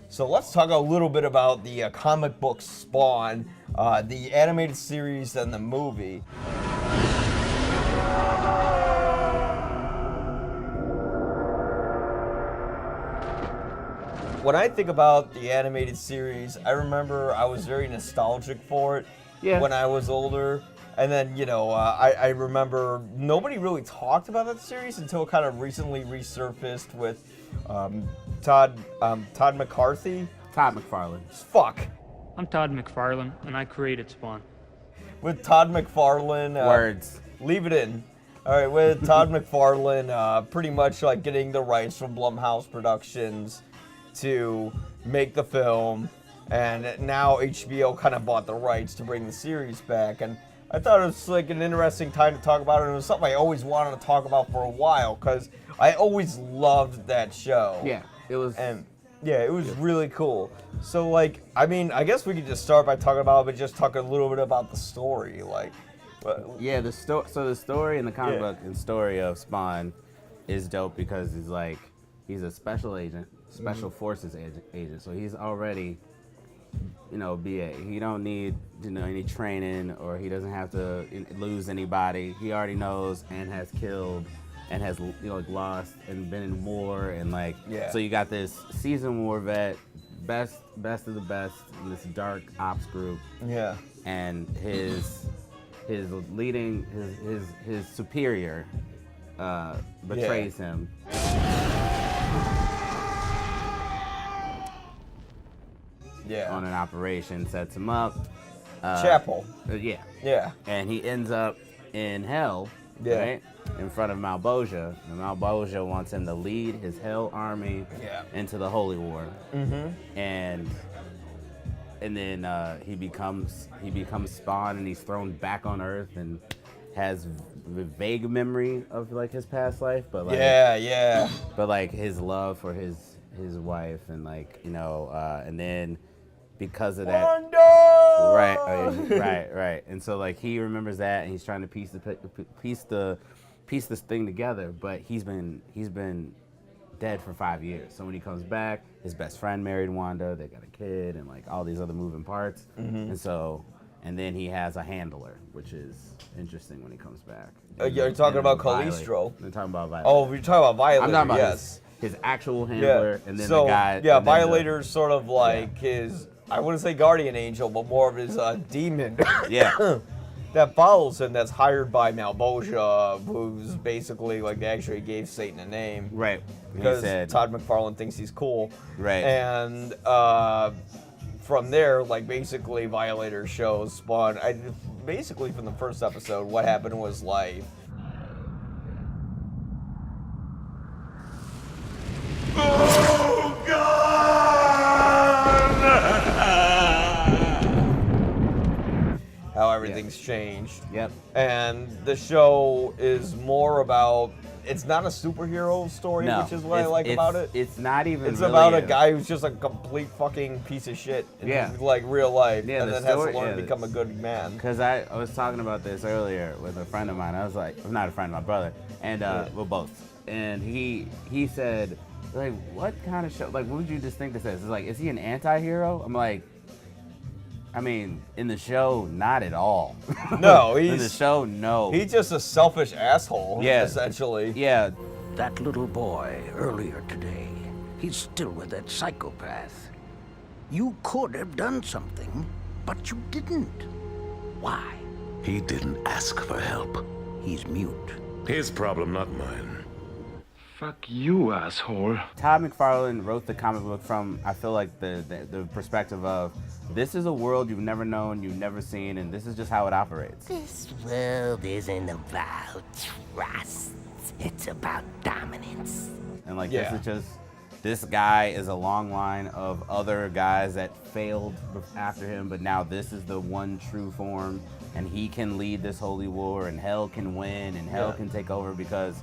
So let's talk a little bit about the comic book Spawn, the animated series and the movie. When I think about the animated series, I remember I was very nostalgic for it when I was older. And then, I remember nobody really talked about that series until it kind of recently resurfaced with Todd McCarthy. Todd McFarlane. Fuck. I'm Todd McFarlane, and I created Spawn. With Todd McFarlane. Words. Leave it in. All right, with Todd McFarlane pretty much like getting the rights from Blumhouse Productions to make the film, and now HBO kind of bought the rights to bring the series back, and I thought it was like an interesting time to talk about it. It was something I always wanted to talk about for a while because I always loved that show. Yeah, it was. And yeah, it was really cool. So like, I mean, I guess we could just start by talking about it, but just talk a little bit about the story, like. Yeah, so the story in the comic book and story of Spawn is dope because he's a special agent. Special Forces agent, so he's already, BA. He don't need, any training, or he doesn't have to lose anybody. He already knows and has killed, and has lost and been in war, and So you got this seasoned war vet, best of the best in this dark ops group. Yeah. And his leading his superior betrays him. Yeah. On an operation, sets him up. Chapel. Yeah. Yeah. And he ends up in hell, right? In front of Malboja. And Malboja wants him to lead his hell army into the Holy War. Mm-hmm. And then he becomes Spawn, and he's thrown back on Earth and has a vague memory of his past life, but but his love for his wife, and and then because of that, right, and so he remembers that, and he's trying to piece this thing together, but he's been dead for 5 years. So when he comes back, his best friend married Wanda, they got a kid, and all these other moving parts, and then he has a handler, which is interesting when he comes back. You're talking about Calistro. We're talking about Violator. Oh, we're talking about Violator. I'm talking about his actual handler, and then the guy. Yeah, Violator's sort of his, I wouldn't say guardian angel, but more of his demon. Yeah. That follows him, that's hired by Malboja, who's basically they actually gave Satan a name. Right. Because Todd McFarlane thinks he's cool. Right. And from there, basically Violator shows Spawn. Basically from the first episode, what happened was oh God! How everything's changed. Yep. And the show is more about, it's not a superhero story, which is what I like about it. It's not even It's really about a guy who's just a complete fucking piece of shit in real life, and then has to learn to become a good man. Because I was talking about this earlier with a friend of mine. I was not a friend, my brother, and we're both. And he said, what kind of show, what would you just think this is? It's is he an anti-hero? I'm like, I mean, in the show, not at all. No, in the show, no. He's just a selfish asshole, essentially. Yeah. That little boy earlier today, he's still with that psychopath. You could have done something, but you didn't. Why? He didn't ask for help. He's mute. His problem, not mine. Fuck you, asshole. Todd McFarlane wrote the comic book from, I feel the perspective of, this is a world you've never known, you've never seen, and this is just how it operates. This world isn't about trust. It's about dominance. And this is just, this guy is a long line of other guys that failed after him, but now this is the one true form, and he can lead this holy war, and hell can win, and hell can take over because...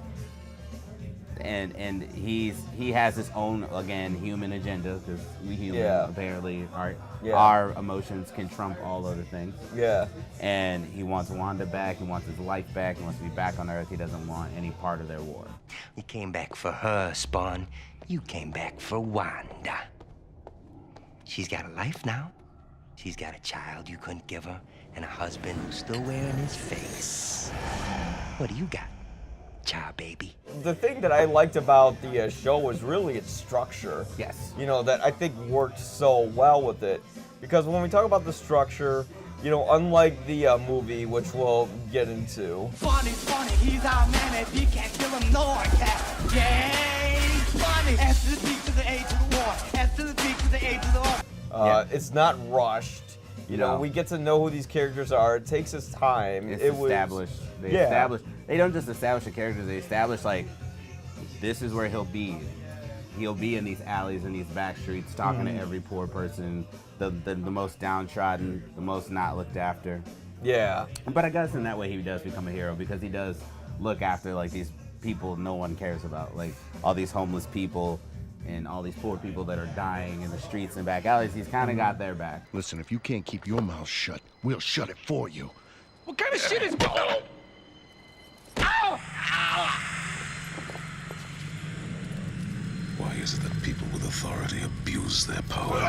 And he has his own, again, human agenda, because we humans apparently our emotions can trump all other things. Yeah. And he wants Wanda back, he wants his life back, he wants to be back on Earth, he doesn't want any part of their war. You came back for her, Spawn. You came back for Wanda. She's got a life now. She's got a child you couldn't give her, and a husband who's still wearing his face. What do you got, child baby? The thing that I liked about the show was really its structure. Yes. You know, that I think worked so well with it. Because when we talk about the structure, you know, unlike the movie, which we'll get into. Funny, he's our man. If you can't kill him, no one can. Yay, funny. S to the P to the A to the war. S to the P to the A to the R. It's not rushed. You know, we get to know who these characters are. It takes us time. It's established. They don't just establish the characters. They establish, like, this is where he'll be. He'll be in these alleys and these back streets talking to every poor person, the most downtrodden, the most not looked after. Yeah. But I guess in that way he does become a hero because he does look after, like, these people no one cares about. Like, all these homeless people and all these poor people that are dying in the streets and back alleys. He's kind of got their back. Listen, if you can't keep your mouth shut, we'll shut it for you. What kind of shit is going? Ow! Why is it that people with authority abuse their power?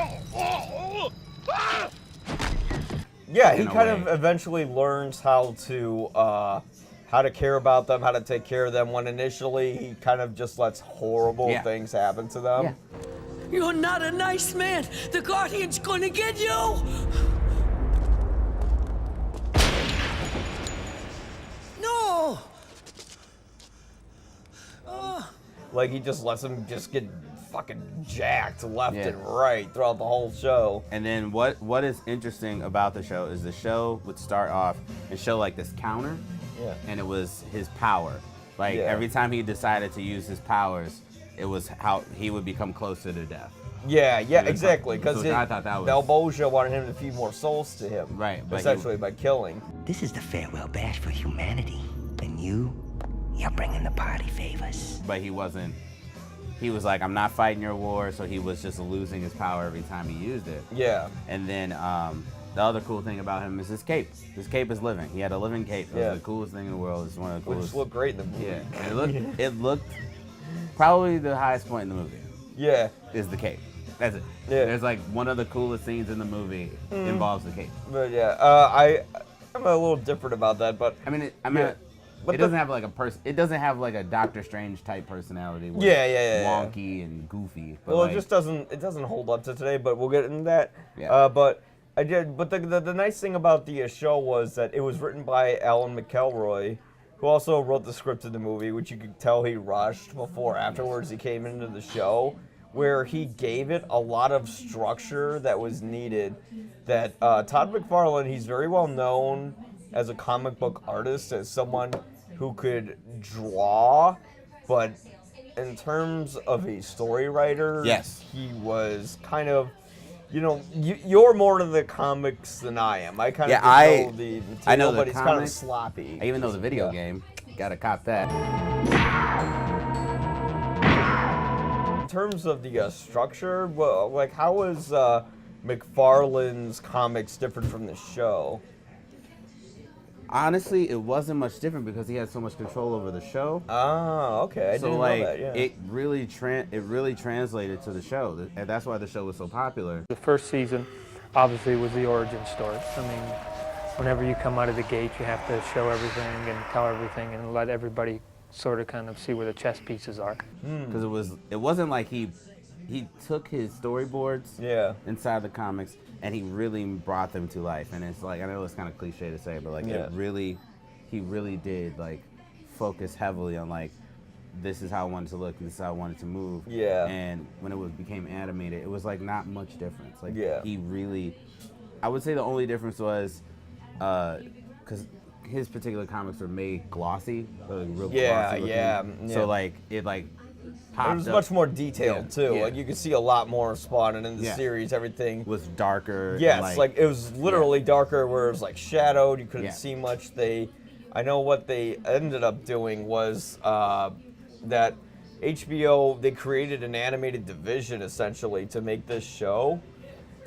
Yeah, he kind of eventually learns how to care about them, how to take care of them, when initially he kind of just lets horrible things happen to them. Yeah. You're not a nice man. The Guardian's gonna get you. No. Like, he just lets them just get fucking jacked left and right throughout the whole show. And then what is interesting about the show is the show would start off and show, like, this counter. Yeah. And it was his power. Like, every time he decided to use his powers, it was how he would become closer to death. Yeah, exactly. Because I thought that was... Malboja wanted him to feed more souls to him. Right. But essentially by killing. This is the farewell bash for humanity. And you're bringing the party favors. But he wasn't... He was like, I'm not fighting your war, so he was just losing his power every time he used it. Yeah. And then the other cool thing about him is his cape. His cape is living. He had a living cape. It was the coolest thing in the world. It's one of the coolest. Which looked great in the movie. Yeah. And it looked probably the highest point in the movie. Yeah. Is the cape. That's it. Yeah. There's like one of the coolest scenes in the movie involves the cape. But yeah, I'm a little different about that, but it doesn't have like it doesn't have like a Doctor Strange type personality. Where it's wonky and goofy. But well, it doesn't hold up to today, but we'll get into that. Yeah. But the nice thing about the show was that it was written by Alan McElroy, who also wrote the script of the movie, which you could tell he rushed before afterwards he came into the show, where he gave it a lot of structure that was needed. That Todd McFarlane, he's very well known as a comic book artist, as someone who could draw, but in terms of a story writer, he was kind of, you know, you're more into the comics than I am. I kind of know the material, but it's kind of sloppy. I even know the video game. Gotta cop that. In terms of the structure, well, like, how is McFarlane's comics different from the show? Honestly, it wasn't much different because he had so much control over the show. Oh, okay. I didn't know that. Yeah. It really translated to the show, and that's why the show was so popular. The first season, obviously, was the origin story. I mean, whenever you come out of the gate, you have to show everything and tell everything and let everybody sort of kind of see where the chess pieces are. Because it wasn't like he took his storyboards inside the comics and he really brought them to life. And it's like, I know it's kind of cliche to say, but like he really did like focus heavily on like, this is how I wanted to look, this is how I wanted to move. Yeah. And when it became animated, it was like not much difference. Like he really, I would say the only difference was, because his particular comics were made glossy, like real glossy looking. So like it like popped it was up. much more detailed too. Like you could see a lot more Spawn, and in the series everything was darker. Yes, like it was literally darker, where it was like shadowed. You couldn't see much. I know what they ended up doing was that HBO, they created an animated division essentially to make this show,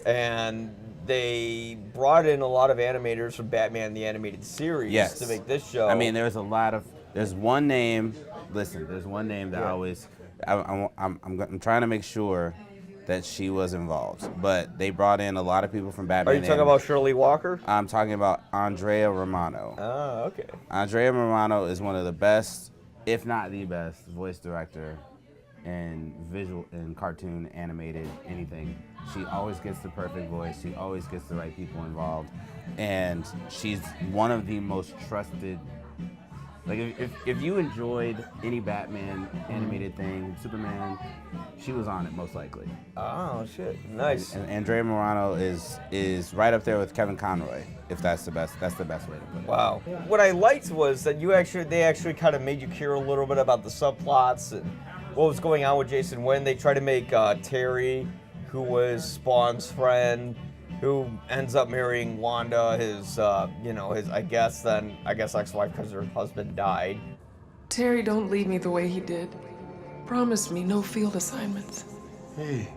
and they brought in a lot of animators from Batman the Animated Series to make this show. I mean, there's one name. Listen, there's one name that I always. I'm trying to make sure that she was involved. But they brought in a lot of people from Batman. Are you talking about Shirley Walker? I'm talking about Andrea Romano. Oh, okay. Andrea Romano is one of the best, if not the best, voice director in visual, in cartoon, animated, anything. She always gets the perfect voice. She always gets the right people involved. And she's one of the most trusted. Like, if you enjoyed any Batman animated thing, Superman, she was on it most likely. Oh, shit. Nice. And Andrea Morano is right up there with Kevin Conroy, if that's the best way to put it. Wow. What I liked was that they actually kind of made you care a little bit about the subplots and what was going on with Jason Wynn. They tried to make Terry, who was Spawn's friend, who ends up marrying Wanda, his I guess ex-wife, because her husband died. Terry, don't leave me the way he did. Promise me no field assignments. Hey,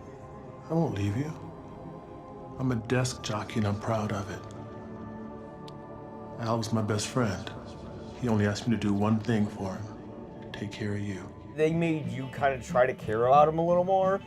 I won't leave you. I'm a desk jockey and I'm proud of it. Al was my best friend. He only asked me to do one thing for him: take care of you. They made you kind of try to care about him a little more.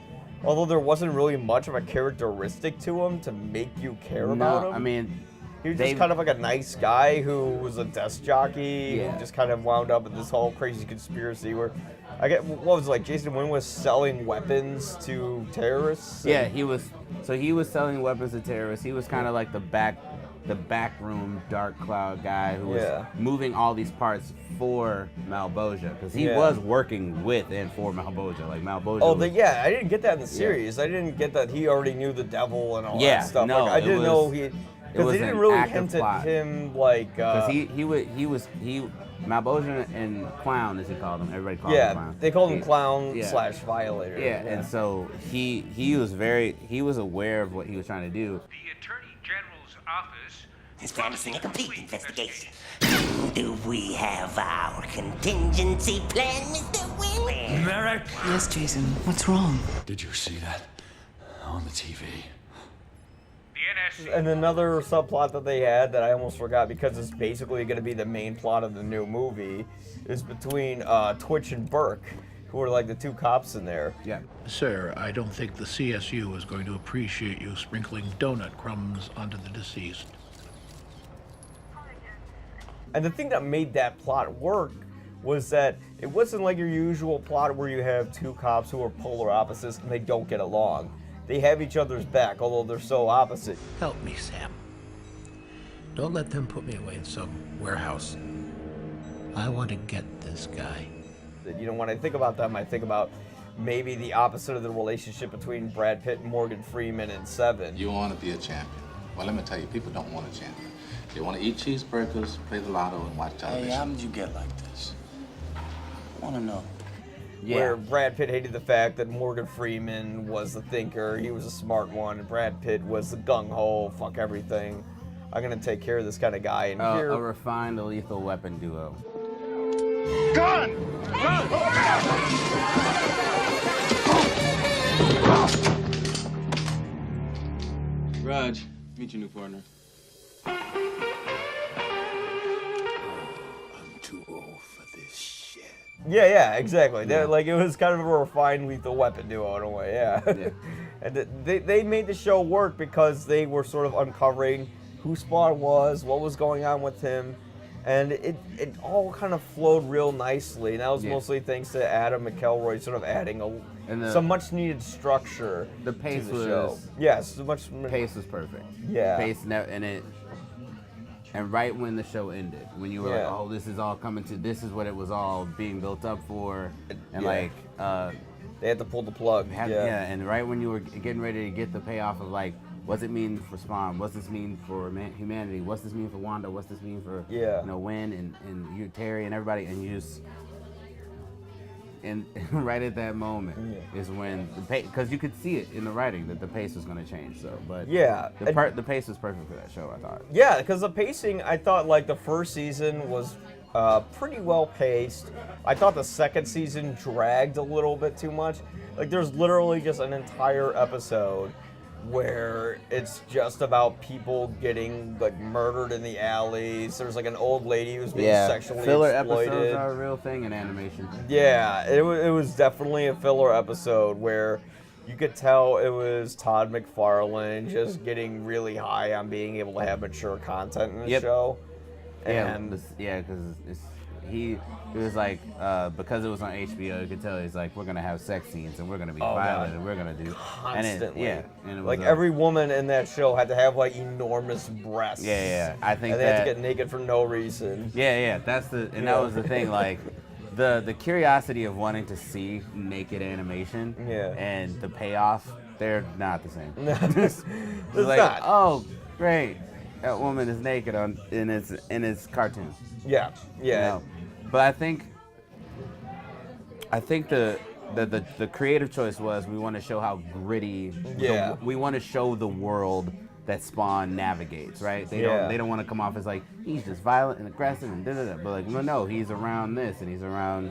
Although there wasn't really much of a characteristic to him to make you care about him. No, I mean, he was just kind of like a nice guy who was a desk jockey who just kind of wound up in this whole crazy conspiracy where, what was it, like Jason Wynn was selling weapons to terrorists? Yeah, he was selling weapons to terrorists. He was kind of like the backroom Dark Cloud guy who was moving all these parts for Malboja, because he was working with and for Malboja. Like Malboja. Oh, I didn't get that in the series. I didn't get that he already knew the devil and all that stuff. No, like, I didn't know he, because they didn't really hint at him like. Because Malboja and Clown, as he called him. Everybody called him Clown. They called him Clown / Violator. Yeah, and so he was aware of what he was trying to do. The Attorney General's office is promising a complete investigation. Do we have our contingency plan, Mr. Wynn? Merrick? Yes, Jason. What's wrong? Did you see that on the TV? The NSC. And another subplot that they had that I almost forgot because it's basically going to be the main plot of the new movie is between Twitch and Burke, who are like the two cops in there. Yeah. Sir, I don't think the CSU is going to appreciate you sprinkling donut crumbs onto the deceased. And the thing that made that plot work was that it wasn't like your usual plot where you have two cops who are polar opposites and they don't get along. They have each other's back, although they're so opposite. Help me, Sam. Don't let them put me away in some warehouse. I want to get this guy. You know, when I think about them, I think about maybe the opposite of the relationship between Brad Pitt and Morgan Freeman in Seven. You want to be a champion. Well, let me tell you, people don't want a champion. They want to eat cheeseburgers, play the lotto, and watch television. Hey, how did you get like this? I want to know. Yeah. Where Brad Pitt hated the fact that Morgan Freeman was the thinker, he was a smart one, and Brad Pitt was the gung-ho, fuck everything. I'm going to take care of this kind of guy. And here, A refined lethal weapon duo. Gun! Raj, meet your new partner. I'm too old for this shit. Yeah, exactly. Yeah. Like, it was kind of a refined lethal weapon duo in a way, yeah. And they made the show work because they were sort of uncovering who Spawn was, what was going on with him, and it all kind of flowed real nicely. And that was mostly thanks to Adam McElroy sort of adding some much needed structure the pace to the show. Yes, pace was perfect. Yeah. And right when the show ended, when you were like, oh, this is what it was all being built up for, and they had to pull the plug. And right when you were getting ready to get the payoff of like, what's it mean for Spawn? What's this mean for humanity? What's this mean for Wanda? What's this mean for Wynn and you, Terry, and everybody? And you just, and right at that moment is when the pace, because you could see it in the writing that the pace was going to change. So, but the pace was perfect for that show, I thought. Yeah, because the pacing, I thought like the first season was pretty well paced. I thought the second season dragged a little bit too much. Like there's literally just an entire episode where it's just about people getting like murdered in the alleys. There's like an old lady who's being sexually filler exploited. Episodes are a real thing in animation. Yeah, it was definitely a filler episode where you could tell it was Todd McFarlane just getting really high on being able to have mature content in the show. And because he was like, because it was on HBO, you could tell he's like, we're gonna have sex scenes and we're gonna be violent and we're gonna do constantly. And it was like every woman in that show had to have like enormous breasts. I think and they had to get naked for no reason. That was the thing, like the curiosity of wanting to see naked animation and the payoff, they're not the same. It's like, not. oh great, that woman is naked in its cartoon. Yeah. You know? But I think the creative choice was, we want to show how gritty. We want to show the world that Spawn navigates, right? They don't want to come off as like, he's just violent and aggressive and da-da-da. But like, no, he's around this and he's around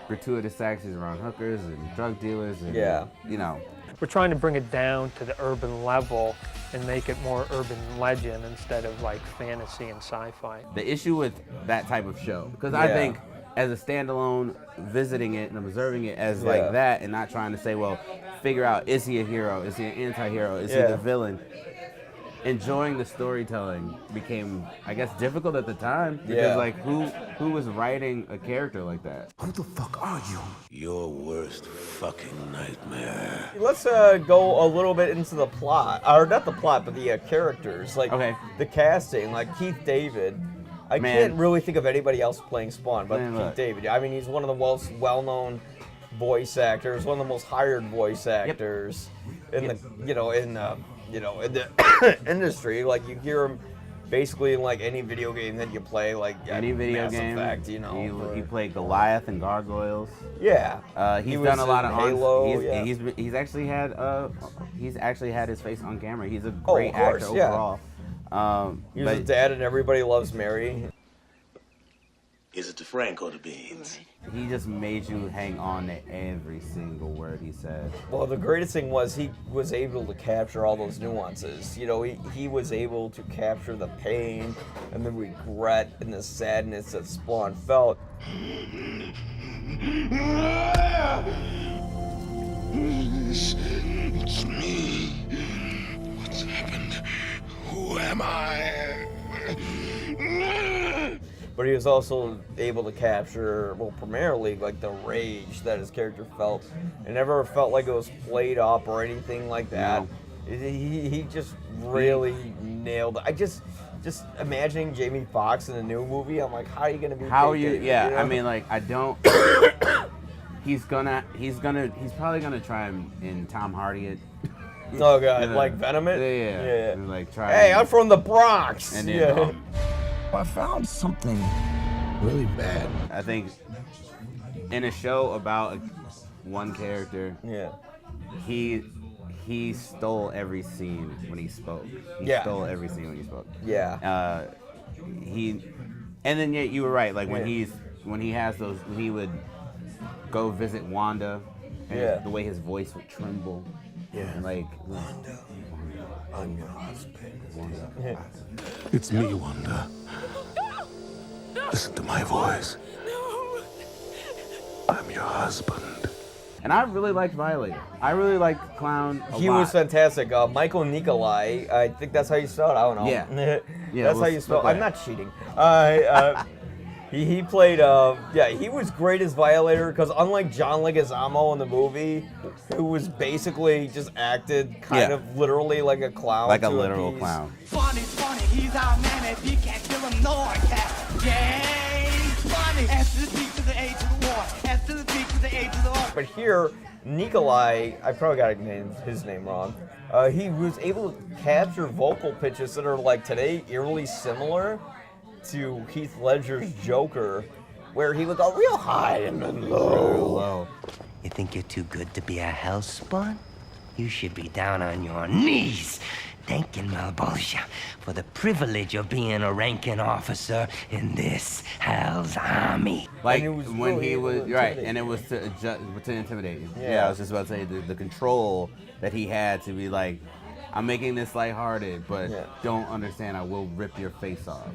gratuitous sex, he's around hookers and drug dealers and you know. We're trying to bring it down to the urban level and make it more urban legend instead of like fantasy and sci-fi. The issue with that type of show, because I think as a standalone, visiting it and observing it as like that and not trying to say, well, figure out, is he a hero? Is he an anti-hero? Is he the villain? Enjoying the storytelling became, I guess, difficult at the time because like who was writing a character like that? Who the fuck are you? Your worst fucking nightmare. Let's go a little bit into the plot, or not the plot, but the characters, like the casting, like Keith David. I can't really think of anybody else playing Spawn but Keith David. I mean, he's one of the most well-known voice actors, one of the most hired voice actors in the in the industry. Like, you hear him basically in like any video game that you play, like any video Mass game. Effect, you know. He played Goliath and Gargoyles. Yeah. He's done a lot of Halo. He's actually had his face on camera. He's a great actor overall. He was a dad in Everybody Loves Mary. Is it the Frank or the beans? He just made you hang on to every single word he said. Well, the greatest thing was he was able to capture all those nuances. You know, he was able to capture the pain and the regret and the sadness that Spawn felt. It's me. What's happened? Who am I? But he was also able to capture, well, primarily, like, the rage that his character felt. It never felt like it was played up or anything like that. No. He just really nailed it. I just imagining Jamie Foxx in a new movie, I'm like, how are you going to be? How are you? Yeah, you know? I mean, like, I don't. He's probably gonna try him in Tom Hardy. Oh God, like Venom it? Yeah. Like, try. Hey, I'm from the Bronx. And then, I found something really bad. I think in a show about one character, he stole every scene when he spoke. He stole every scene when he spoke. Yeah. And then you were right. Like when he would go visit Wanda, and the way his voice would tremble. Yeah. And like, Wanda, I'm your husband. Wanda. It's me, Wanda. Listen to my voice. I'm your husband. And I really liked Violator. I really liked Clown a lot. He was fantastic. Michael Nicolai, I think that's how you spell it. I don't know. Yeah. That's how you spell it. I'm not cheating. He played, he was great as Violator, because unlike John Leguizamo in the movie, who was basically just acted kind of literally like a clown. Like a literal clown. Funny, he's our man. If you can't kill him, no one can. Yay, funny. S to the P to the A to the war. S to the P to the A to the R. But here, Nikolai, I probably got his name wrong. He was able to capture vocal pitches that are like today eerily similar to Heath Ledger's Joker, where he would go real high and then low. You think you're too good to be a hellspawn? You should be down on your knees, thanking Malbolgia for the privilege of being a ranking officer in this Hell's Army. Like when he was and it was to intimidate you. Yeah, I was just about to say the control that he had to be like, I'm making this lighthearted, but don't understand, I will rip your face off.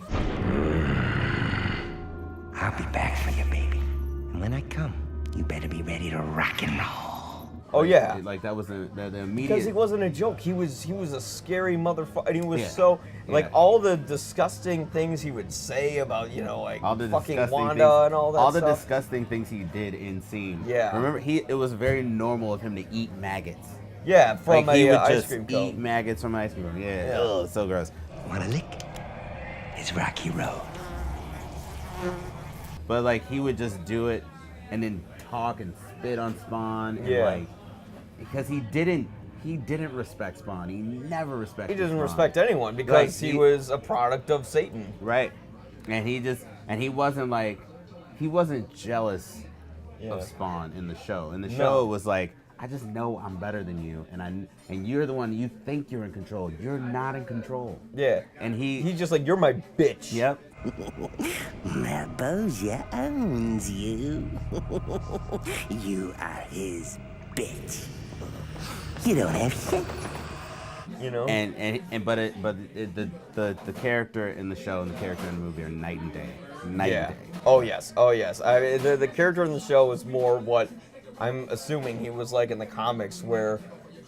I'll be back for you, baby. And when I come, you better be ready to rock and roll. Oh yeah. Like that was the immediate. Because he wasn't a joke. He was a scary motherfucker. And he was Yeah. so like Yeah. all the disgusting things he would say about like all the fucking disgusting Wanda things, and all that all stuff. the disgusting things he did in scene. Yeah. Remember, it was very normal of him to eat maggots. Yeah, from like, he would ice just cream eat cone. maggots from ice cream. Yeah. Yeah. Ugh, so gross. Want a lick? It's Rocky Road. But like he would just do it and then talk and spit on Spawn. And, Yeah. like, because he didn't respect Spawn. He never respected. He doesn't Spawn. respect anyone because he was a product of Satan. Right. And he wasn't jealous of Spawn in the show. In the show it was like, I just know I'm better than you, and you're the one you think you're in control. You're not in control. Yeah. And he's just like, you're my bitch. Yep. Malbolgia owns you. You are his bitch. You don't have shit. You know. The character in the show and the character in the movie are night and day. Night and day. Oh yes. I mean, the character in the show is more what I'm assuming he was like in the comics, where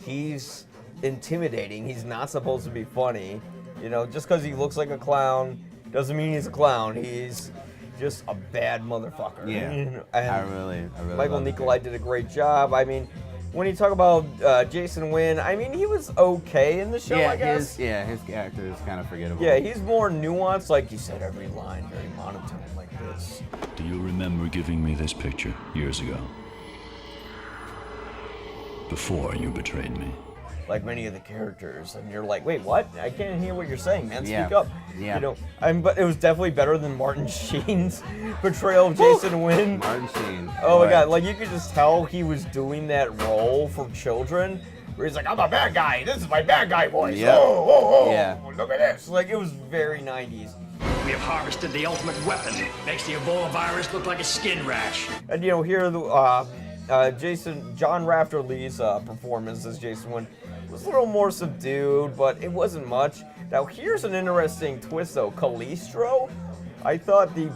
he's intimidating. He's not supposed to be funny. You know, just because he looks like a clown doesn't mean he's a clown. He's just a bad motherfucker. Yeah. And I really Michael love the Nicolai did a great job. I mean, when you talk about Jason Wynn, I mean, he was okay in the show, I guess. His character is kind of forgettable. Yeah, he's more nuanced. Like, you said every line very monotone like this. Do you remember giving me this picture years ago? Before you betrayed me. Like many of the characters, and you're like, wait, what? I can't hear what you're saying, man. Speak Yeah. up. Yeah. You know, but it was definitely better than Martin Sheen's portrayal of Jason Wynn. Martin Sheen. Oh my Boy. god, like you could just tell he was doing that role for children, where he's like, I'm a bad guy. This is my bad guy voice. Yep. Oh, Yeah. look at this. Like it was very 90s. We have harvested the ultimate weapon. Makes the Ebola virus look like a skin rash. And you know, here John Rafterly's performance as Jason Wynn was a little more subdued, but it wasn't much. Now here's an interesting twist though. Calistro, I thought that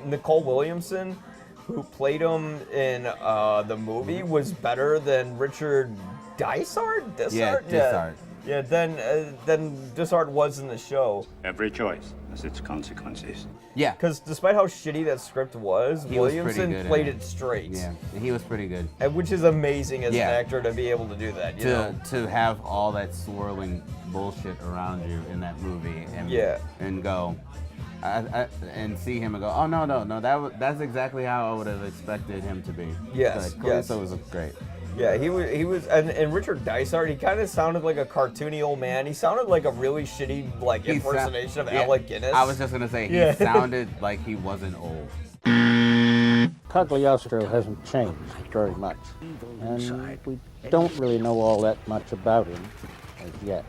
Nicole Williamson, who played him in the movie, was better than Richard Dysart? Dysart. Yeah, than Dysart was in the show. Every choice has its consequences. Yeah. Because despite how shitty that script was, He was pretty Williamson good played at it straight. Yeah, he was pretty good. And which is amazing as Yeah. an actor to be able to do that. You know? To have all that swirling bullshit around you in that movie and go and see him and go, oh no, that's exactly how I would have expected him to be. Yes, like, yes. was great. Yeah, he was, and Richard Dysart, he kind of sounded like a cartoony old man. He sounded like a really shitty impersonation of Alec Guinness. I was just gonna say he sounded like he wasn't old. Cagliostro hasn't changed very much, and we don't really know all that much about him as yet.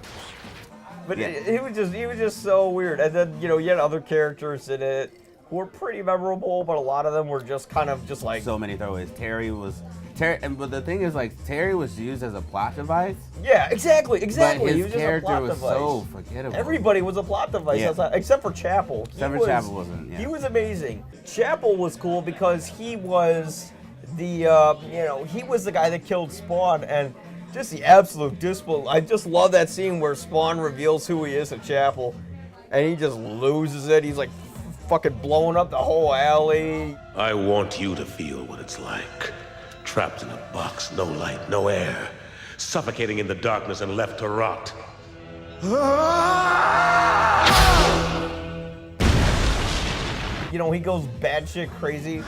But he was just so weird. And then you had other characters in it who were pretty memorable, but a lot of them were just kind of just like so many throwaways. But the thing is, like, Terry was used as a plot device. Yeah, exactly. But he his was just a character plot was device. so forgettable. Everybody was a plot device, except for Chapel. Chapel wasn't. Yeah. He was amazing. Chapel was cool because he was the he was the guy that killed Spawn, and just the absolute disbelief. I just love that scene where Spawn reveals who he is to Chapel, and he just loses it. He's like fucking blowing up the whole alley. I want you to feel what it's like. Trapped in a box, no light, no air. Suffocating in the darkness and left to rot. He goes batshit crazy.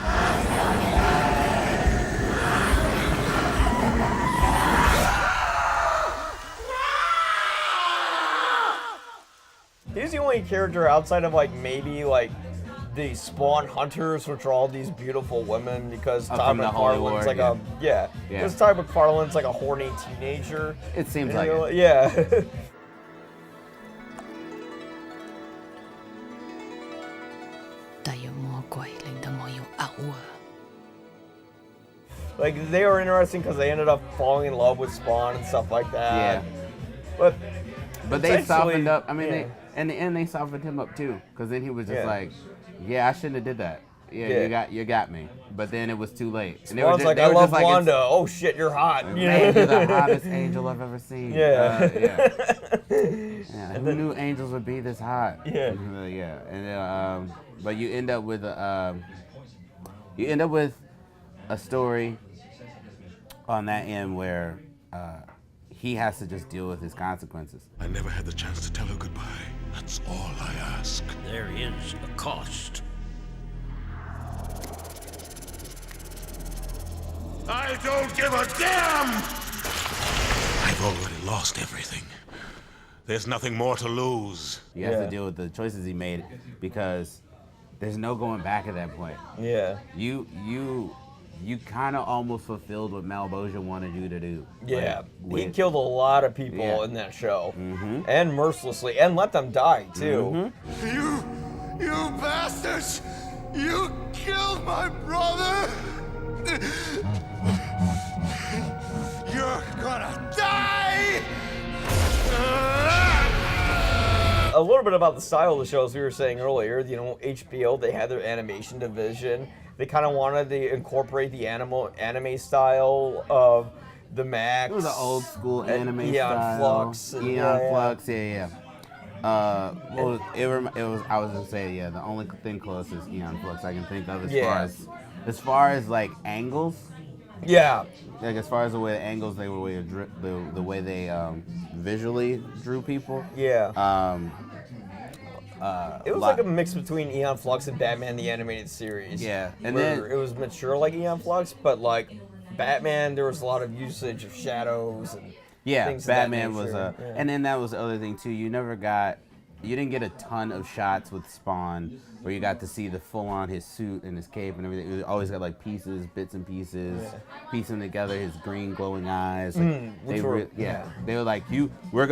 He's the only character outside of maybe the Spawn Hunters, which are all these beautiful women, because Todd McFarlane's like because Todd McFarlane's like a horny teenager. It seems like it. Yeah. Like, they were interesting because they ended up falling in love with Spawn and stuff like that. Yeah. But they softened up. I mean, in the end, they softened him up too, because then he was just like, yeah, I shouldn't have did that. Yeah, you got me. but then it was too late. And Spawn's like, I love Wanda. Oh shit, you're hot. Man, you're the hottest angel I've ever seen. Yeah. Yeah. Who knew angels would be this hot? Yeah. Yeah. And but you end up with a story on that end where he has to just deal with his consequences. I never had the chance to tell her goodbye. That's all I ask. There is a cost. I don't give a damn! I've already lost everything. There's nothing more to lose. You have to deal with the choices he made because there's no going back at that point. Yeah. You kind of almost fulfilled what Malebolgia wanted you to do. Yeah. Like, he killed a lot of people in that show. And mercilessly. And let them die, too. You bastards! You killed my brother! You're gonna die! A little bit about the style of the show, as we were saying earlier. You know, HBO, they had their animation division. They kind of wanted to incorporate the anime style of the Max. It was an old school anime Eon style. Flux. Eon Flux, yeah. Well, it was. I was gonna say, the only thing close is Eon Flux I can think of as far as like angles. Yeah. Like as far as the way the angles they were, the way they visually drew people. Yeah. It was like a mix between Eon Flux and Batman the Animated Series. Yeah, and where then it was mature like Eon Flux, but like Batman, there was a lot of usage of shadows and things Batman of that was nature. and then that was the other thing too. You didn't get a ton of shots with Spawn where you got to see the full-on his suit and his cape and everything. It always got like bits and pieces, piecing together his green glowing eyes. Like, they were like, we're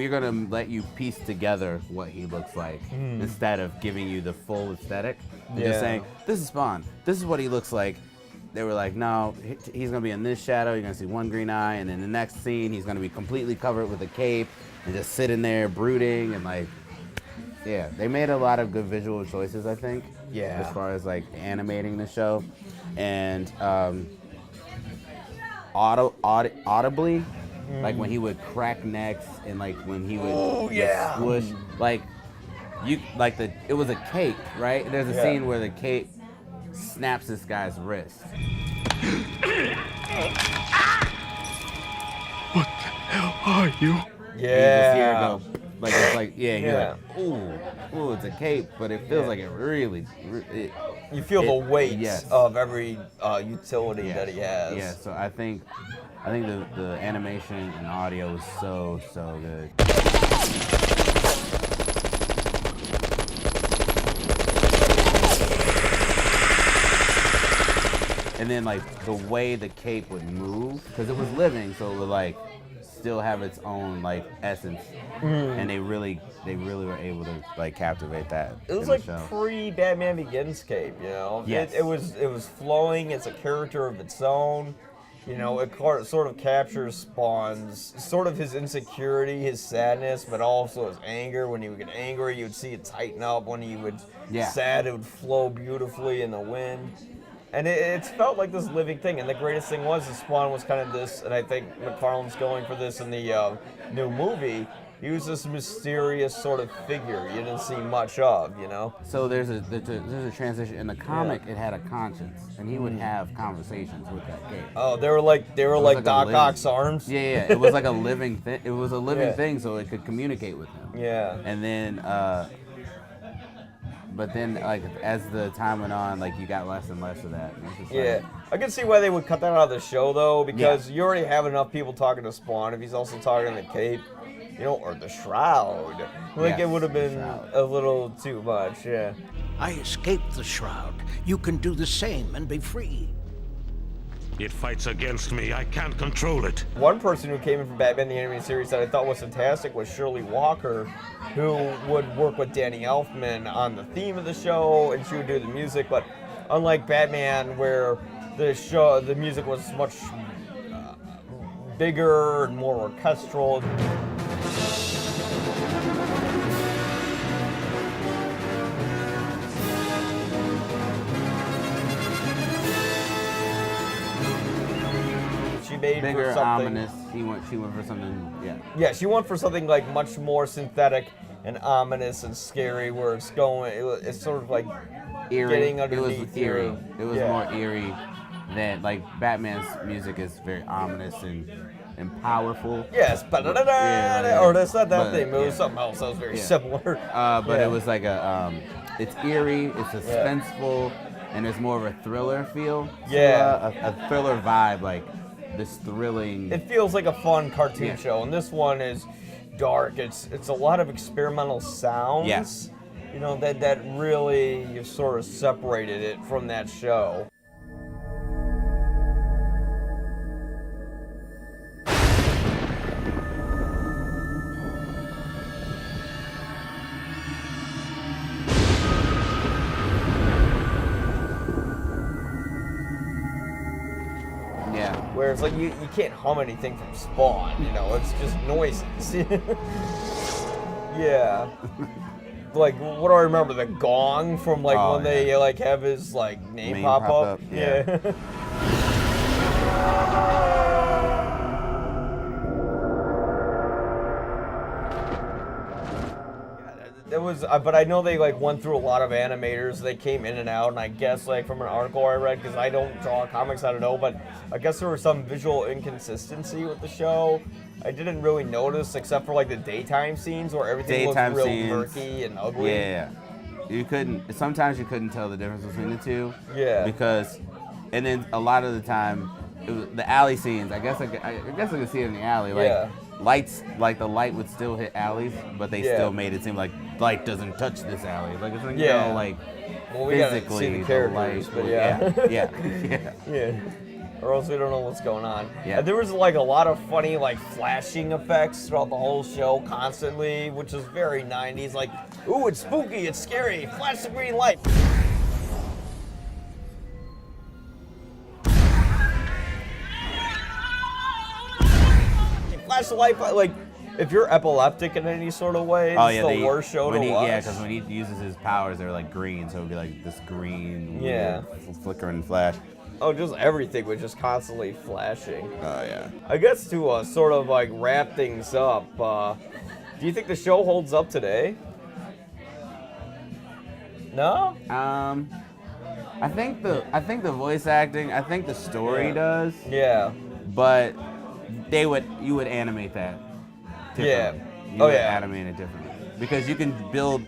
gonna let you piece together what he looks like instead of giving you the full aesthetic. They're just saying, this is Spawn. This is what he looks like. They were like, no, he's gonna be in this shadow. You're gonna see one green eye, and in the next scene, he's gonna be completely covered with a cape and just sitting there brooding and like, they made a lot of good visual choices, I think. Yeah. As far as like animating the show, and audibly. Like when he would crack necks and like when he would squish, like it was a cape, right? There's a scene where the cape snaps this guy's wrist. What the hell are you? Yeah. And you just hear it go, like it's like you're like, ooh, it's a cape, but it feels like it really. You feel the weight of every utility that he has. Yeah, so I think the animation and audio was so good. And then like the way the cape would move, because it was living, so it would like still have its own like essence, and they really were able to like captivate that. It was like pre-Batman Begins cape, you know. Yes. It was flowing. It's a character of its own. You know, it sort of captures Spawn's sort of his insecurity, his sadness, but also his anger. When he would get angry, you would see it tighten up. When he would sad, it would flow beautifully in the wind. And it felt like this living thing. And the greatest thing was that Spawn was kind of this, and I think McFarlane's going for this in the new movie. He was this mysterious sort of figure you didn't see much of, you know? So there's a transition. In the comic, it had a conscience, and he would have conversations with that cape. Oh, they were like Doc Ock's arms? Yeah, it was like a living thing. It was a living thing, so it could communicate with him. Yeah. And then, but then, like, as the time went on, like, you got less and less of that. Yeah. I can see why they would cut that out of the show, though, because you already have enough people talking to Spawn. If he's also talking to the cape, you know, or the Shroud. Like, it would have been a little too much, I escaped the Shroud. You can do the same and be free. It fights against me. I can't control it. One person who came in from Batman the Animated Series that I thought was fantastic was Shirley Walker, who would work with Danny Elfman on the theme of the show, and she would do the music. But unlike Batman, where the music was much bigger and more orchestral. made bigger, for something ominous. She went for something. Yeah. Yeah, she went for something like much more synthetic and ominous and scary. Where it's going, it's sort of like Eerie. getting It underneath. was eerie. It was yeah. more eerie than like Batman's music is very ominous and powerful. Yes, or that's not that thing. It was something else that was very similar. But it was like it's eerie, it's suspenseful, and there's more of a thriller feel. A thriller vibe, like this thrilling. It feels like a fun cartoon show, and this one is dark. It's a lot of experimental sounds. Yes. You know, that really sort of separated it from that show. Where it's like you can't hum anything from Spawn, you know, it's just noises. Yeah. Like, what do I remember? The gong from like when they like have his like name pop up. Yeah. It was, but I know they like went through a lot of animators. They came in and out, and I guess like from an article I read, because I don't draw comics, I don't know, but I guess there was some visual inconsistency with the show. I didn't really notice, except for like the daytime scenes where everything looked real murky and ugly. Yeah, sometimes you couldn't tell the difference between the two. Yeah. And then a lot of the time, it was the alley scenes. I guess I could see it in the alley. Like lights, like the light would still hit alleys, but they still made it seem like light doesn't touch this alley. Like it's like like well, we physically gotta see the characters, but yeah. Or else we don't know what's going on. Yeah. There was like a lot of funny like flashing effects throughout the whole show constantly, which is very 90s. Like, ooh, it's spooky, it's scary, flash the green light. Flash the light, like, if you're epileptic in any sort of way, it's the worst show to watch. Yeah, because when he uses his powers, they're like green, so it would be like this green, weird, flickering flash. Oh, just everything was just constantly flashing. Oh, yeah. I guess to sort of like wrap things up, do you think the show holds up today? No? I think the voice acting, I think the story does. Yeah. But you would animate that differently. Yeah. You would animate it differently. Because you can build,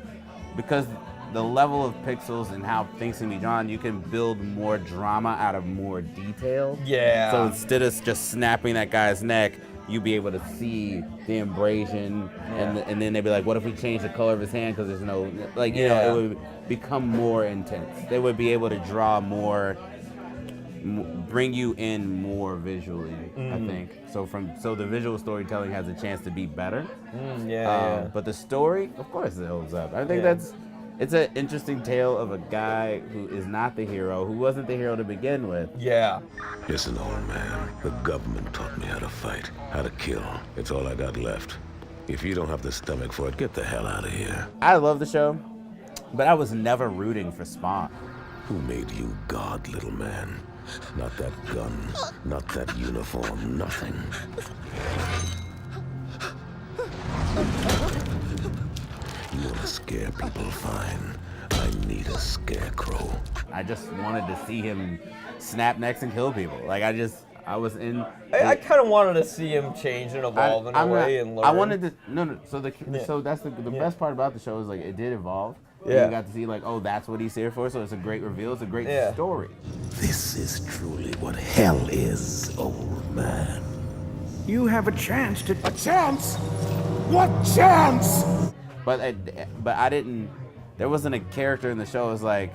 because the level of pixels and how things can be drawn, you can build more drama out of more detail. Yeah. So instead of just snapping that guy's neck, you'd be able to see the abrasion, and then they'd be like, what if we change the color of his hand because there's no, like, you know, it would become more intense. They would be able to draw more, bring you in more visually, I think. So the visual storytelling has a chance to be better. But the story, of course, it holds up. I think it's an interesting tale of a guy who is not the hero, who wasn't the hero to begin with. Yeah. Listen, old man, the government taught me how to fight, how to kill. It's all I got left. If you don't have the stomach for it, get the hell out of here. I love the show, but I was never rooting for Spawn. Who made you God, little man? Not that gun, not that uniform, nothing. You want to scare people? Fine. I need a scarecrow. I just wanted to see him snap necks and kill people. Like, I was in. I kind of wanted to see him change and evolve in a way and learn. I wanted to. No. So that's the best part about the show is like it did evolve. Yeah. You got to see like, oh, that's what he's here for. So it's a great reveal. It's a great story. This is truly what hell is, old man. You have a chance to. A chance? What chance? But I didn't. There wasn't a character in the show. It was like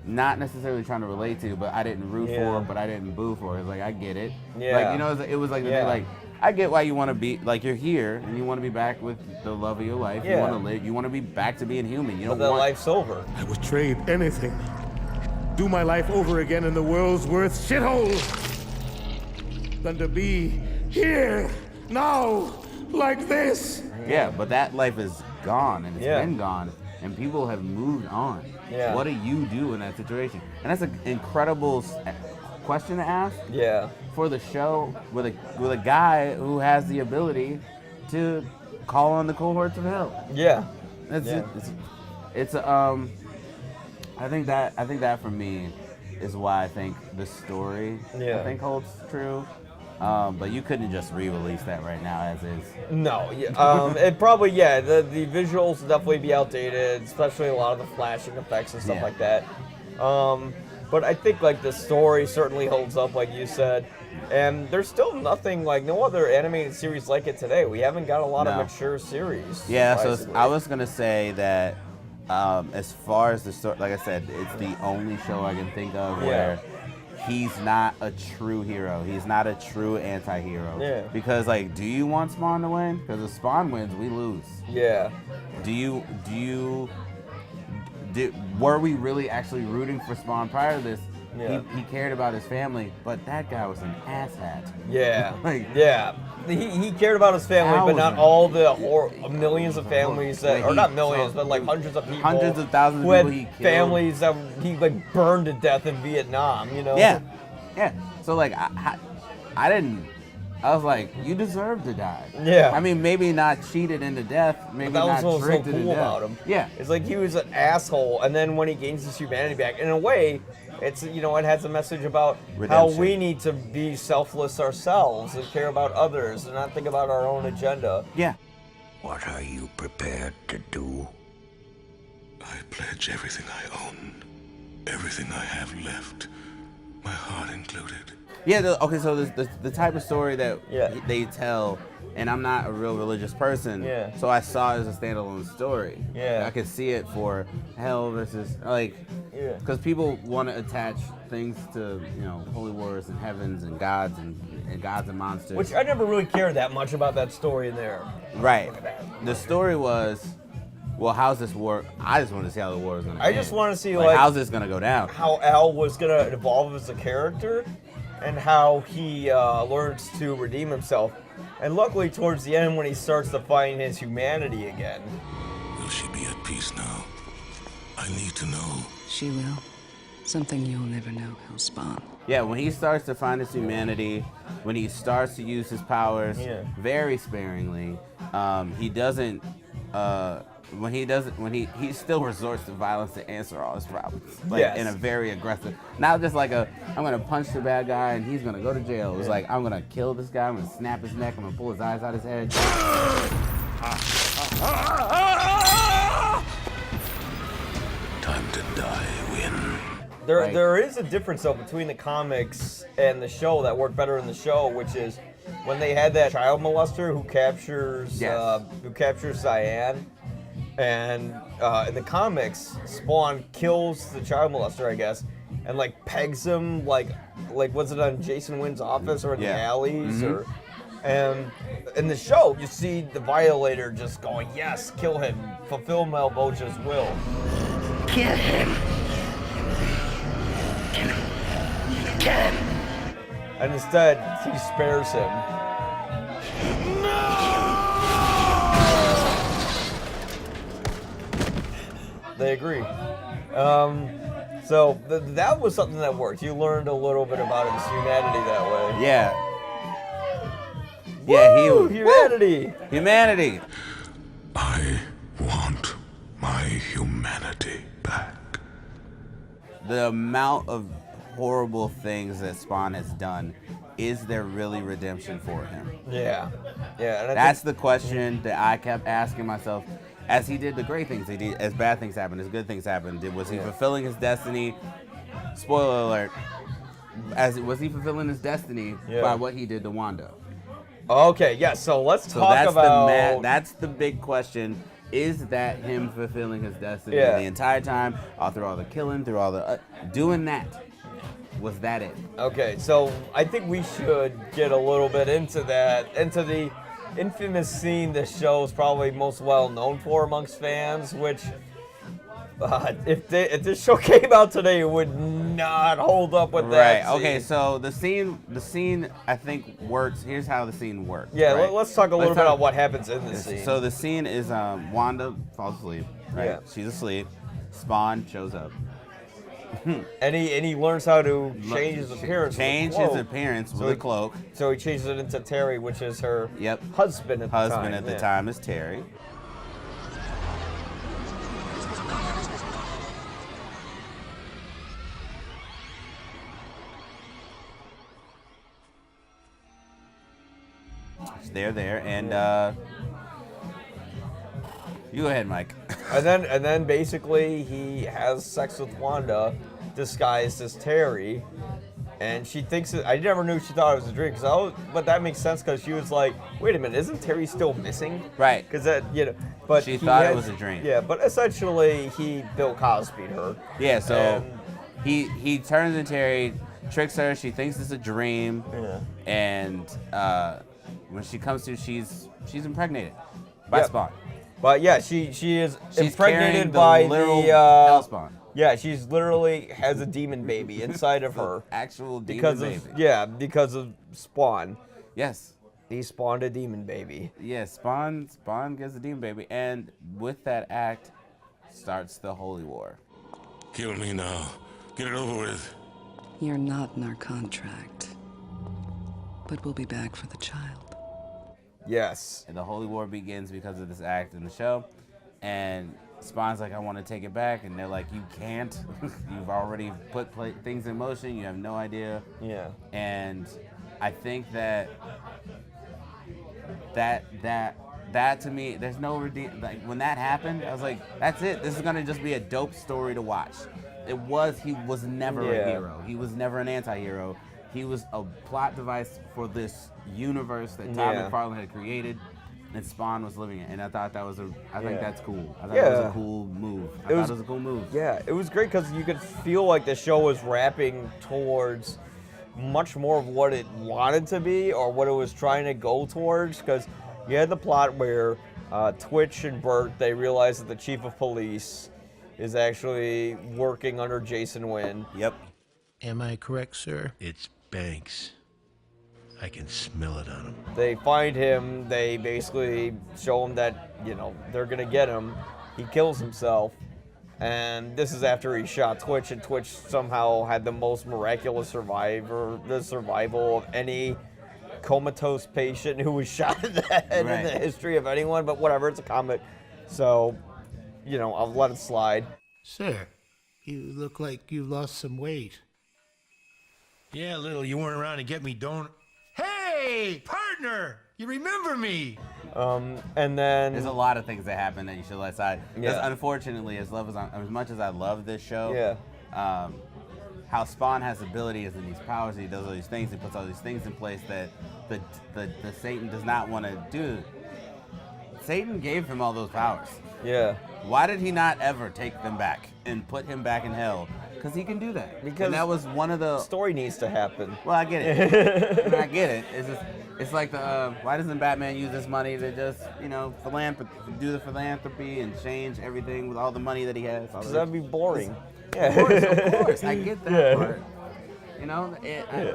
not necessarily trying to relate to, but I didn't root for, but I didn't boo for. It was like I get it. Yeah. Like, you know, it was like the thing, like I get why you want to be like you're here and you want to be back with the love of your life. You want to live. You want to be back to being human. You don't want life's over. I would trade anything. Do my life over again in the world's worst shithole than to be here now like this. Yeah, but that life is gone and it's been gone and people have moved on. Yeah. What do you do in that situation? And that's an incredible question to ask. Yeah. for the show with a guy who has the ability to call on the cohorts of hell. Yeah. It's I think that for me is why I think the story I think holds true. But you couldn't just re-release that right now as is. No, it probably the visuals will definitely be outdated, especially a lot of the flashing effects and stuff like that. But I think like the story certainly holds up, like you said, and there's still nothing like no other animated series like it today. We haven't got a lot of mature series. Yeah, so I was gonna say that as far as the story, like I said, it's the only show I can think of where he's not a true hero. He's not a true anti-hero. Yeah. Because like, do you want Spawn to win? Because if Spawn wins, we lose. Yeah. Were we really actually rooting for Spawn prior to this? Yeah. He cared about his family, but that guy was an asshat. Yeah. He cared about his family, but not all the millions of families that, or not millions, but like hundreds of people. Hundreds of thousands who of had people he killed. families that he like burned to death in Vietnam, you know? Yeah. So like, I was like, you deserve to die. Yeah. I mean, maybe not cheated into death, maybe But that not was what was tricked so into cool death. about him. Yeah. It's like he was an asshole, and then when he gains his humanity back, in a way, it's, it has a message about how we need to be selfless ourselves and care about others and not think about our own agenda. Yeah. What are you prepared to do? I pledge everything I own, everything I have left, my heart included. Yeah, okay, so the type of story that they tell, and I'm not a real religious person, so I saw it as a standalone story. Yeah. I could see it for hell versus, like, because people want to attach things to, holy wars and heavens and gods and gods and monsters. Which I never really cared that much about that story in there. Right. The story was, well, how's this war? I just want to see how the war is going to end. I just want to see, like, how's this going to go down? How Al was going to evolve as a character and how he learns to redeem himself. And luckily, towards the end, when he starts to find his humanity again. Will she be at peace now? I need to know. She will. Something you'll never know, Hellspawn. Yeah, when he starts to find his humanity, when he starts to use his powers very sparingly, he doesn't. When he still resorts to violence to answer all his problems, like in a very aggressive, not just like I'm gonna punch the bad guy and he's gonna go to jail. It was like, I'm gonna kill this guy, I'm gonna snap his neck, I'm gonna pull his eyes out his head. Time to die, win. There is a difference though between the comics and the show that worked better in the show, which is when they had that child molester who captures Cyan. And in the comics, Spawn kills the child molester, I guess, and like pegs him, like was it on Jason Wynn's office or in the alleys, or? And in the show, you see the Violator just going, "Yes, kill him, fulfill Malbolgia's will." Kill him. Kill him. And instead, he spares him. They agree. So that was something that worked. You learned a little bit about his humanity that way. Yeah. Woo! Humanity. Humanity. I want my humanity back. The amount of horrible things that Spawn has done, is there really redemption for him? Yeah. And that's the question that I kept asking myself. As he did the great things, as bad things happened, as good things happened, was he fulfilling his destiny? Spoiler alert. Was he fulfilling his destiny by what he did to Wanda? Okay, so let's talk about... That's the big question. Is that him fulfilling his destiny the entire time? All through all the killing, through all the... doing that. Was that it? Okay, so I think we should get a little bit into that, into the infamous scene the show is probably most well known for amongst fans, which if this show came out today, it would not hold up with that scene. Okay, so the scene I think works. Here's how the scene works. Yeah, let's talk a little bit about what happens in the scene. So the scene is Wanda falls asleep, right? Yeah. She's asleep. Spawn shows up. and he learns how to change his appearance. Change his appearance with a cloak. So he changes it into Terry, which is her husband at the time. Husband at the time is Terry. They're there, and you go ahead, Mike. and then basically he has sex with Wanda, disguised as Terry, and she thinks it. I never knew she thought it was a dream, but that makes sense because she was like, "Wait a minute, isn't Terry still missing?" Right. Because but she thought it was a dream. Yeah, but essentially he Bill Cosby'd her. Yeah, so he turns into Terry, tricks her. She thinks it's a dream, and when she comes to, she's impregnated by Spawn. But yeah, she's impregnated by the Hellspawn. Yeah, she's literally has a demon baby inside of her. Actual demon baby. Because of Spawn. Yes. He spawned a demon baby. Yes, Spawn gets a demon baby, and with that act starts the Holy War. Kill me now. Get it over with. You're not in our contract, but we'll be back for the child. Yes. And the Holy War begins because of this act in the show. And Spawn's like, I want to take it back. And they're like, you can't. You've already put things in motion. You have no idea. Yeah. And I think that to me, there's no like when that happened, I was like, that's it. This is going to just be a dope story to watch. He was never a hero. He was never an anti-hero. He was a plot device for this universe that Todd McFarlane had created, and Spawn was living it. And I thought that was I think that's cool. I thought that was a cool move. I thought it was a cool move. Yeah, it was great because you could feel like the show was wrapping towards much more of what it wanted to be or what it was trying to go towards. Because you had the plot where Twitch and Bert, they realized that the chief of police is actually working under Jason Wynn. Yep. Am I correct, sir? It's Banks. I can smell it on him. They find him, they basically show him that, they're gonna get him. He kills himself. And this is after he shot Twitch, and Twitch somehow had the most miraculous survival of any comatose patient who was shot in the head in the history of anyone, but whatever, it's a comic. So, I'll let it slide. Sir, you look like you lost some weight. Yeah, little, you weren't around to get me Hey, partner! You remember me! And then there's a lot of things that happen that you should let slide. Because unfortunately, as much as I love this show, how Spawn has abilities and these powers, he does all these things, he puts all these things in place that the Satan does not want to do. Satan gave him all those powers. Yeah. Why did he not ever take them back and put him back in hell? Because he can do that. Because that was one of the story needs to happen. Well, I get it. I get it. It's like why doesn't Batman use this money to just do the philanthropy and change everything with all the money that he has? Because that'd be boring. Of course, I get that part.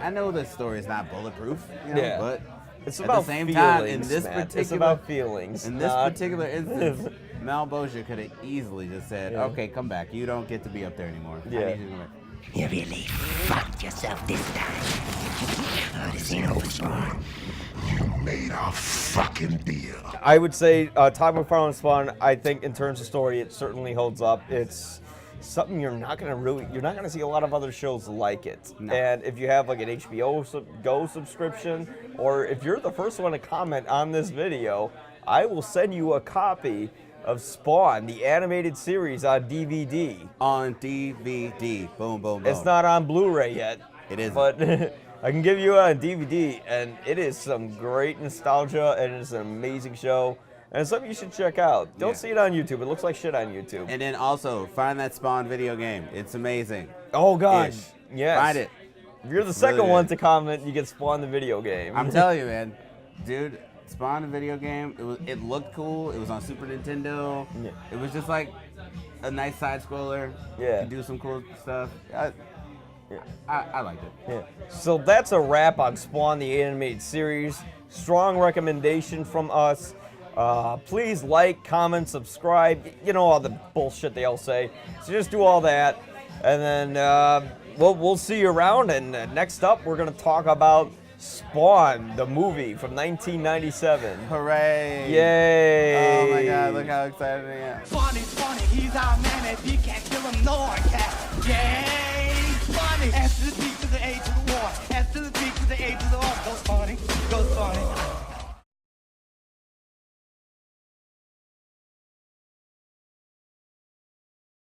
I know this story is not bulletproof. But it's at about the same feelings, time, in this particular, it's about feelings. In this particular instance, Malbosia could have easily just said, "Okay, come back. You don't get to be up there anymore. I need you to come back." You really fucked yourself this time. This ain't over, Spawn. You made a fucking deal. I would say Todd McFarlane's Spawn, I think in terms of story, it certainly holds up. It's something you're not gonna see a lot of other shows like it. No. And if you have like an HBO Go subscription, or if you're the first one to comment on this video, I will send you a copy of Spawn, the animated series, on DVD. On DVD. Boom, boom, boom. It's not on Blu-ray yet. It isn't. But I can give you it on DVD, and it is some great nostalgia, and it's an amazing show. And it's something you should check out. Don't see it on YouTube. It looks like shit on YouTube. And then also, find that Spawn video game. It's amazing. Oh, God. Yes. Find it. If you're the second one to comment, you get Spawn the video game. I'm telling you, man. Dude, Spawn the video game, it looked cool. It was on Super Nintendo. Yeah. It was just like a nice side-scroller. Yeah. You could do some cool stuff. I liked it. Yeah. So that's a wrap on Spawn the animated series. Strong recommendation from us. Please like, comment, subscribe. You know all the bullshit they all say. So just do all that. And then we'll see you around. And next up, we're going to talk about Spawn, the movie from 1997. Hooray! Yay! Oh my God, look how excited I am. Spawn is funny, he's our man. If you can't kill him, no one can. Yeah!